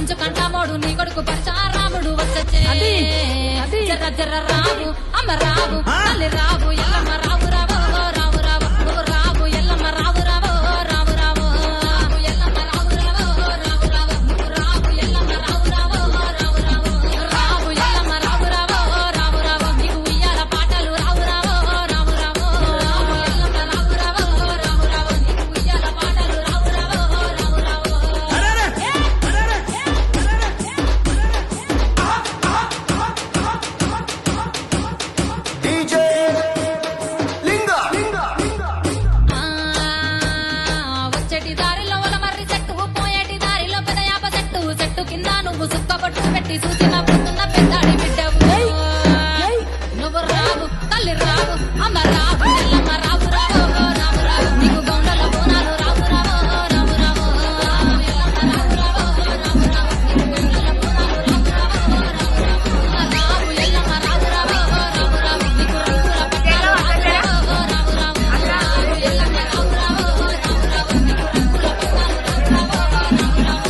కంచు కంటామోడు నీ కొడుకు పరచారాముడు వచ్చే జర్ర జర్ర రావు అమ్మ రావు తల్లి రావు ఎల్లమ్మ రావు రావు రావు రావు నువ్వు రావు ఎల్లమ్మ రావు రావు రావు రావు ఎల్లమ్మ రావు రావు రావు రావు నువ్వు రావు ఎల్లమ్మ రావు రావు రావు రావు రావు ఎల్లమ్మ రావు రావు రావు రావు నీకు ఉయ్యాల పాటలు రావు రావు రావు రావు రావు ఎల్లమ్మ రావు రావు రావు రావు నీకు ఉయ్యాల పాటలు రావు రావు రావు రావు వచ్చేటి దారిలో మర్రి చెట్టు పోయేటి దారిలో పెదయాప చెట్టు చెట్టు కింద నువ్వు సుక్కబొట్టు పెట్టి చూసిన పుట్టున్న పెద్దాడి బిడ్డవు నువ్వు రావు తల్లి రావు అమ్మ రావు ఎల్లమ్మ రావు రావు రావు రావు నీకు గౌండల బోనాలు రావు రావు రావు రావు ఎల్లమ్మ రావు రావు రావు రావు నీకు గౌండల బోనాలు రావు రావు రావు ఎల్లమ్మ రావు రావు రావు రావు నీకు రంగుల పట్టాలు రావు రావు రావు రావు ఎల్లమ్మ రావు రావు రావు రావు నీకు రంగుల పట్టాలు రావు రావు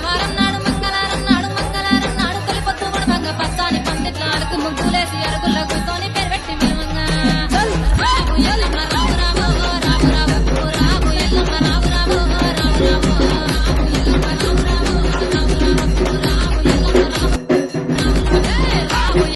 వారం నాడు మంగళవారం నాడు కలిపొద్దు పడవంగ పచ్చాని పందిట్ల అడుగు ముగ్గులేసి అరుగుల్లో కూర్చొని